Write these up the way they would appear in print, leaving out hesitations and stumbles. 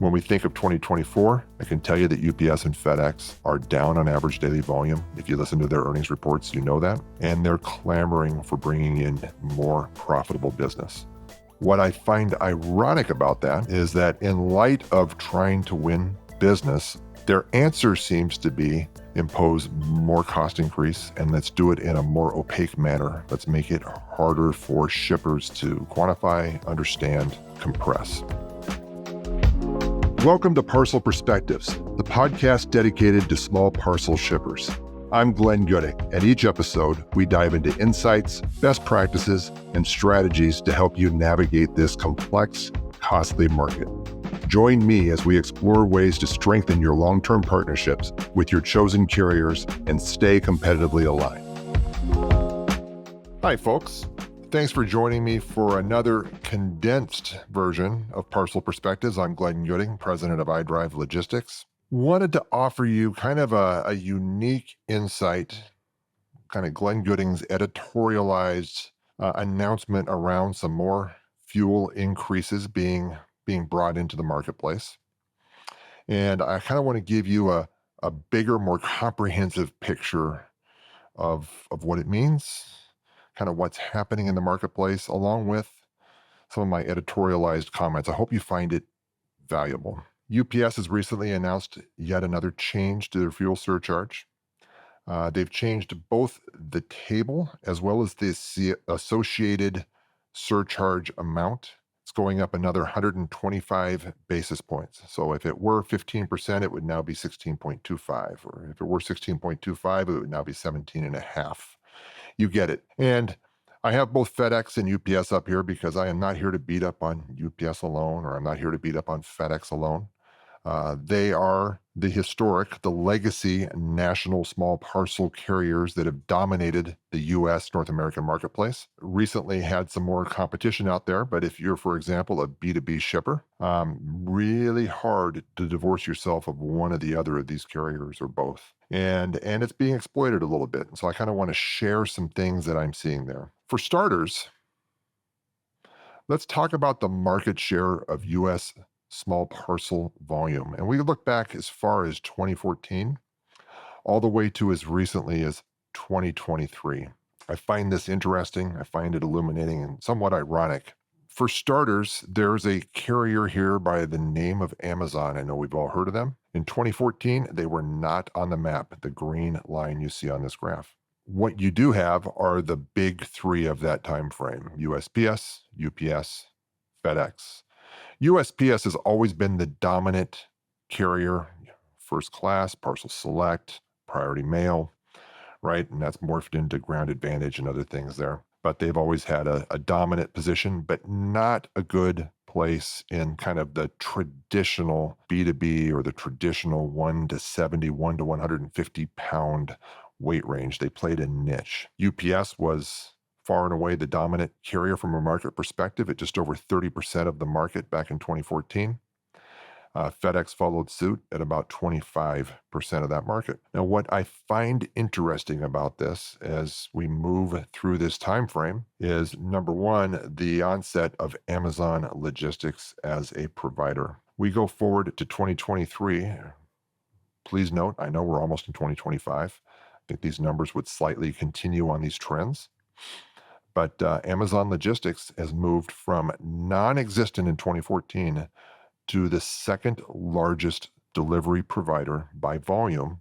When we think of 2024, I can tell you that UPS and FedEx are down on average daily volume. If you listen to their earnings reports, you know that. And they're clamoring for bringing in more profitable business. What I find ironic about that is that in light of trying to win business, their answer seems to be impose more cost increase, and let's do it in a more opaque manner. Let's make it harder for shippers to quantify, understand, compress. Welcome to Parcel Perspectives, the podcast dedicated to small parcel shippers. I'm Glenn Gooding, and each episode we dive into insights, best practices, and strategies to help you navigate this complex, costly market. Join me as we explore ways to strengthen your long-term partnerships with your chosen carriers and stay competitively aligned. Hi, folks. Thanks for joining me for another condensed version of Parcel Perspectives. I'm Glenn Gooding, president of iDrive Logistics. Wanted to offer you kind of a unique insight, kind of Glenn Gooding's editorialized announcement around some more fuel increases being brought into the marketplace. And I kind of want to give you a bigger, more comprehensive picture of what it means, kind of what's happening in the marketplace, along with some of my editorialized comments. I hope you find it valuable. UPS has recently announced yet another change to their fuel surcharge. They've changed both the table as well as the associated surcharge amount. It's going up another 125 basis points. So if it were 15%, it would now be 16.25. Or if it were 16.25, it would now be 17.5. You get it. And I have both FedEx and UPS up here because I am not here to beat up on UPS alone, or I'm not here to beat up on FedEx alone. They are the legacy national small parcel carriers that have dominated the U.S. North American marketplace. Recently had some more competition out there, but if you're, for example, a B2B shipper, really hard to divorce yourself of one or the other of these carriers or both. And it's being exploited a little bit. So I kind of want to share some things that I'm seeing there. For starters, let's talk about the market share of U.S. small parcel volume. And we look back as far as 2014, all the way to as recently as 2023. I find this interesting. I find it illuminating and somewhat ironic. For starters, there's a carrier here by the name of Amazon. I know we've all heard of them. In 2014, they were not on the map, the green line you see on this graph. What you do have are the big three of that time frame: USPS, UPS, FedEx. USPS has always been the dominant carrier, first class, parcel select, priority mail, right? And that's morphed into Ground Advantage and other things there. But they've always had a dominant position, but not a good place in kind of the traditional B2B or the traditional 1 to 70, 1 to 150 pound weight range. They played a niche. UPS was far and away the dominant carrier from a market perspective at just over 30% of the market back in 2014. FedEx followed suit at about 25% of that market. Now, what I find interesting about this as we move through this time frame is, number one, the onset of Amazon Logistics as a provider. We go forward to 2023. Please note, I know we're almost in 2025. I think these numbers would slightly continue on these trends. But Amazon Logistics has moved from non-existent in 2014 to the second largest delivery provider by volume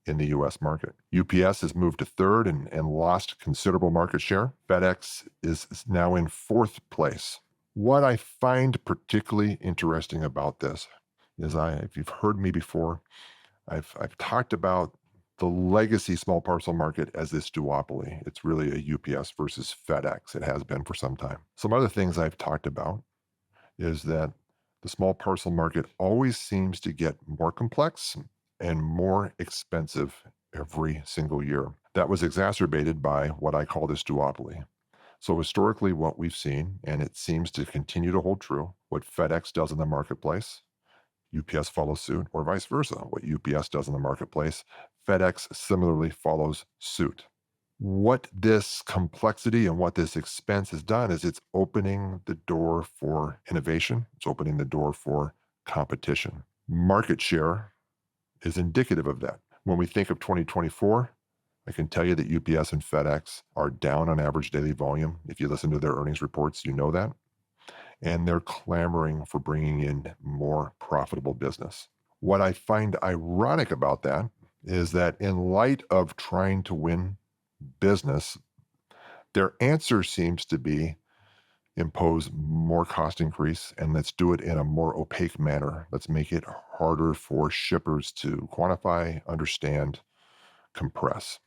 in the U.S. market. UPS has moved to third and lost considerable market share. FedEx is now in fourth place. What I find particularly interesting about this is, if you've heard me before, I've talked about the legacy small parcel market as this duopoly. It's really a UPS versus FedEx. It has been for some time. Some other things I've talked about is that the small parcel market always seems to get more complex and more expensive every single year. That was exacerbated by what I call this duopoly. So historically, what we've seen, and it seems to continue to hold true, what FedEx does in the marketplace, UPS follows suit, or vice versa. What UPS does in the marketplace, FedEx similarly follows suit. What this complexity and what this expense has done is it's opening the door for innovation. It's opening the door for competition. Market share is indicative of that. When we think of 2024, I can tell you that UPS and FedEx are down on average daily volume. If you listen to their earnings reports, you know that. And they're clamoring for bringing in more profitable business. What I find ironic about that is that in light of trying to win business, their answer seems to be impose more cost increase and let's do it in a more opaque manner. Let's make it harder for shippers to quantify, understand, compress.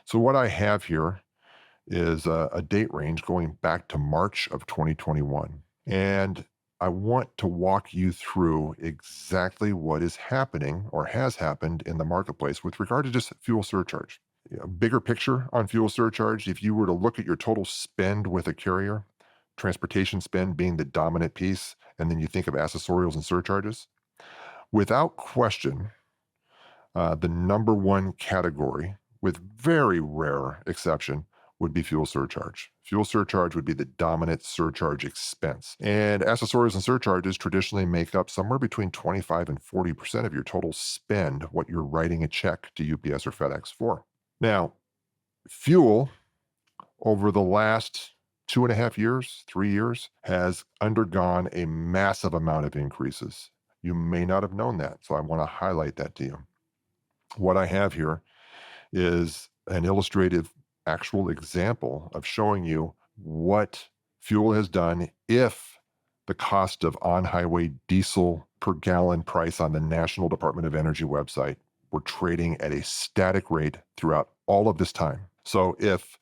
So, what I have here is a date range going back to March of 2021. And I want to walk you through exactly what is happening or has happened in the marketplace with regard to just fuel surcharge. Bigger picture on fuel surcharge, if you were to look at your total spend with a carrier, transportation spend being the dominant piece, and then you think of accessorials and surcharges, without question, the number one category, with very rare exception, would be fuel surcharge. Fuel surcharge would be the dominant surcharge expense. And accessorials and surcharges traditionally make up somewhere between 25 and 40% of your total spend, what you're writing a check to UPS or FedEx for. Now, fuel over the last 2.5 years, 3 years, has undergone a massive amount of increases. You may not have known that, so I want to highlight that to you. What I have here is an illustrative actual example of showing you what fuel has done if the cost of on-highway diesel per gallon price on the National Department of Energy website were trading at a static rate throughout all of this time. So if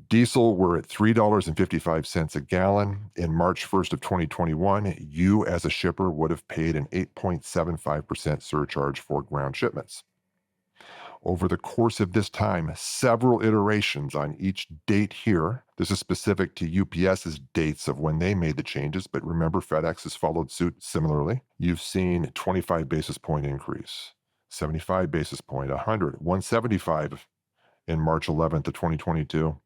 diesel were at $3.55 a gallon in March 1st of 2021, you as a shipper would have paid an 8.75% surcharge for ground shipments. Over the course of this time, several iterations on each date here. This is specific to UPS's dates of when they made the changes, but remember FedEx has followed suit similarly. You've seen 25 basis point increase, 75 basis point, 100, 175 in March 11th of 2022,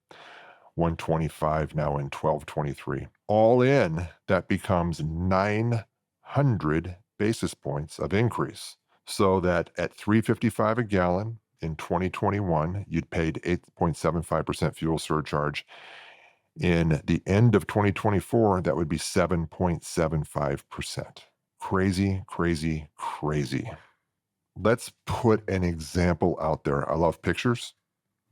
125 now in 12/23. All in, that becomes 900 basis points of increase. So that at $3.55 a gallon in 2021, you'd paid 8.75% fuel surcharge. In the end of 2024, that would be 7.75%. Crazy, crazy, crazy. Let's put an example out there. I love pictures,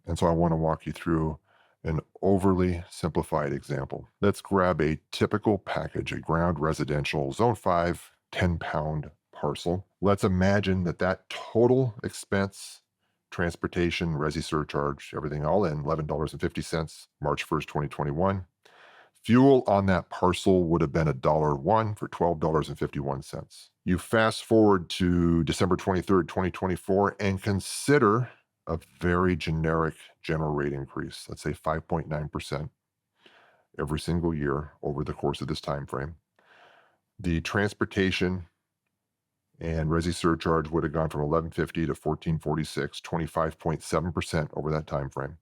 and so I want to walk you through an overly simplified example. Let's grab a typical package, a ground residential zone 5, 10-pound parcel. Let's imagine that total expense, transportation, resi surcharge, everything all in, $11.50, March 1st, 2021. Fuel on that parcel would have been $1 for $12.51. You fast forward to December 23rd, 2024, and consider a very generic general rate increase, let's say 5.9% every single year over the course of this time frame. The transportation and resi surcharge would have gone from $11.50 to $14.46, 25.7% over that time frame.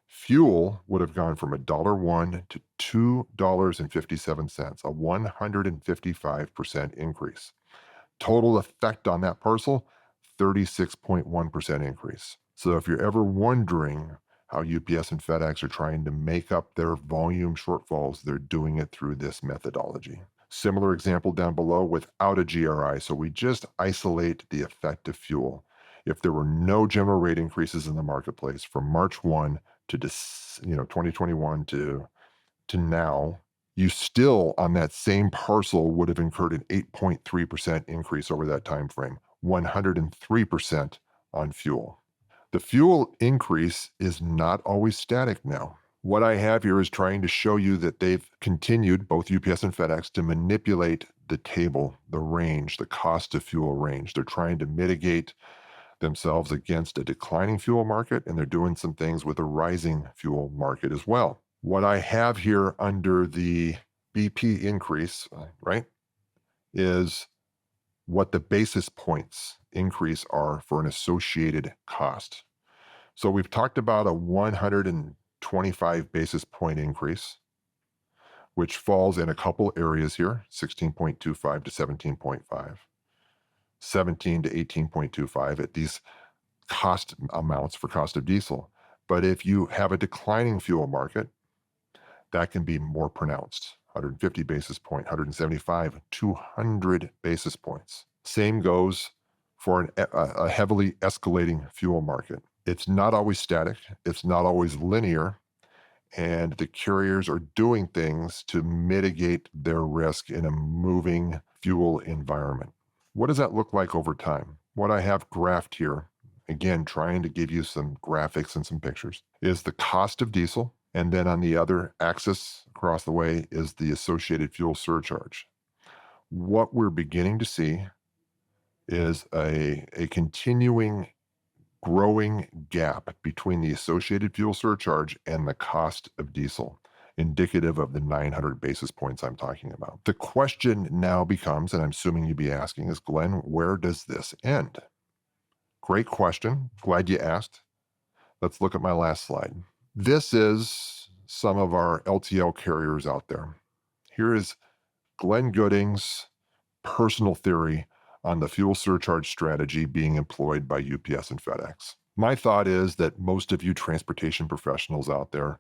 Fuel would have gone from $1 to $2.57, a 155% increase. Total effect on that parcel, 36.1% increase. So if you're ever wondering how UPS and FedEx are trying to make up their volume shortfalls, they're doing it through this methodology. Similar example down below without a GRI. So we just isolate the effect of fuel. If there were no general rate increases in the marketplace from March 1 to 2021 to now, you still on that same parcel would have incurred an 8.3% increase over that time frame, 103% on fuel. The fuel increase is not always static now. What I have here is trying to show you that they've continued, both UPS and FedEx, to manipulate the table, the range, the cost of fuel range. They're trying to mitigate themselves against a declining fuel market, and they're doing some things with a rising fuel market as well. What I have here under the BP increase, right, is what the basis points increase are for an associated cost. So we've talked about a 125 basis point increase. which falls in a couple areas here, 16.25 to 17.5, 17 to 18.25 at these cost amounts for cost of diesel. But if you have a declining fuel market, that can be more pronounced. 150 basis point, 175, 200 basis points. Same goes for a heavily escalating fuel market. It's not always static. It's not always linear. And the carriers are doing things to mitigate their risk in a moving fuel environment. What does that look like over time? What I have graphed here, again, trying to give you some graphics and some pictures, is the cost of diesel. And then on the other axis across the way is the associated fuel surcharge. What we're beginning to see is a continuing growing gap between the associated fuel surcharge and the cost of diesel, indicative of the 900 basis points I'm talking about. The question now becomes, and I'm assuming you'd be asking, is, Glenn, where does this end? Great question. Glad you asked. Let's look at my last slide. This is some of our LTL carriers out there. Here is Glenn Gooding's personal theory on the fuel surcharge strategy being employed by UPS and FedEx. My thought is that most of you transportation professionals out there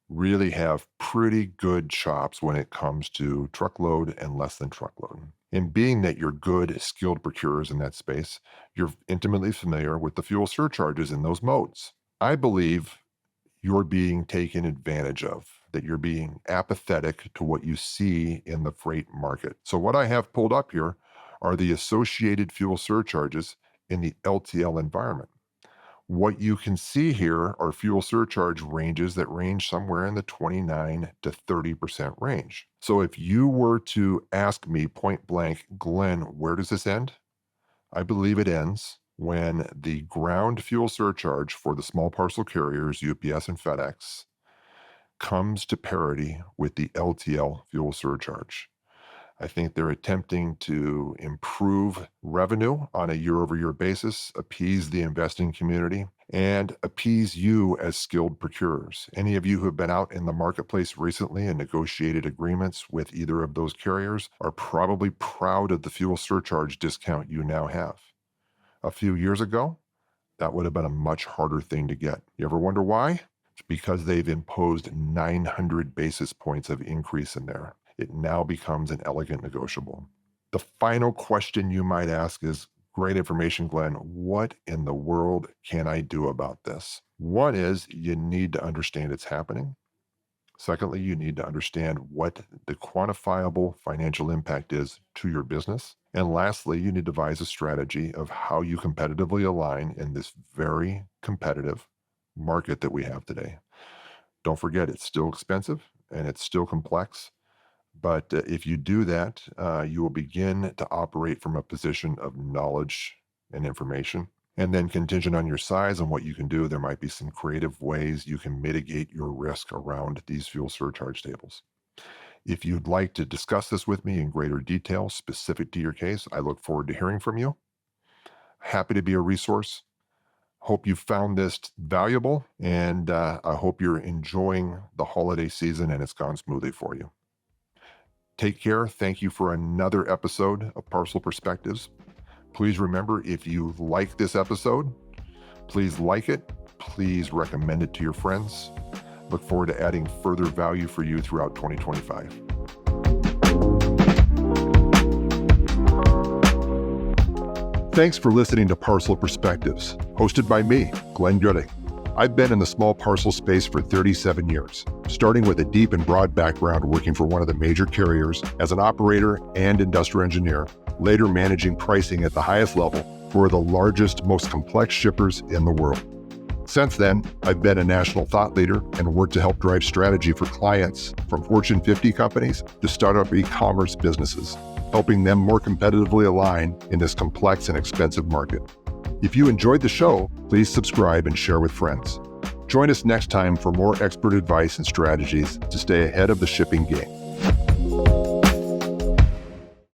really have pretty good chops when it comes to truckload and less than truckload. And being that you're good, skilled procurers in that space, you're intimately familiar with the fuel surcharges in those modes. I believe you're being taken advantage of, that you're being apathetic to what you see in the freight market. So what I have pulled up here are the associated fuel surcharges in the LTL environment. What you can see here are fuel surcharge ranges that range somewhere in the 29 to 30% range. So if you were to ask me point blank, Glenn, where does this end? I believe it ends when the ground fuel surcharge for the small parcel carriers, UPS and FedEx, comes to parity with the LTL fuel surcharge. I think they're attempting to improve revenue on a year-over-year basis, appease the investing community, and appease you as skilled procurers. Any of you who have been out in the marketplace recently and negotiated agreements with either of those carriers are probably proud of the fuel surcharge discount you now have. A few years ago, that would have been a much harder thing to get. You ever wonder why? It's because they've imposed 900 basis points of increase in there. It now becomes an elegant negotiable. The final question you might ask is, great information, Glenn. What in the world can I do about this? One is you need to understand it's happening. Secondly, you need to understand what the quantifiable financial impact is to your business. And lastly, you need to devise a strategy of how you competitively align in this very competitive market that we have today. Don't forget, it's still expensive and it's still complex. But if you do that, you will begin to operate from a position of knowledge and information. And then contingent on your size and what you can do, there might be some creative ways you can mitigate your risk around these fuel surcharge tables. If you'd like to discuss this with me in greater detail, specific to your case, I look forward to hearing from you. Happy to be a resource. Hope you found this valuable, and I hope you're enjoying the holiday season and it's gone smoothly for you. Take care. Thank you for another episode of Parcel Perspectives. Please remember, if you like this episode, please like it. Please recommend it to your friends. Look forward to adding further value for you throughout 2025. Thanks for listening to Parcel Perspectives, hosted by me, Glenn Gooding. I've been in the small parcel space for 37 years, starting with a deep and broad background working for one of the major carriers as an operator and industrial engineer, later managing pricing at the highest level for the largest, most complex shippers in the world. Since then, I've been a national thought leader and worked to help drive strategy for clients from Fortune 50 companies to startup e-commerce businesses, helping them more competitively align in this complex and expensive market. If you enjoyed the show, please subscribe and share with friends. Join us next time for more expert advice and strategies to stay ahead of the shipping game.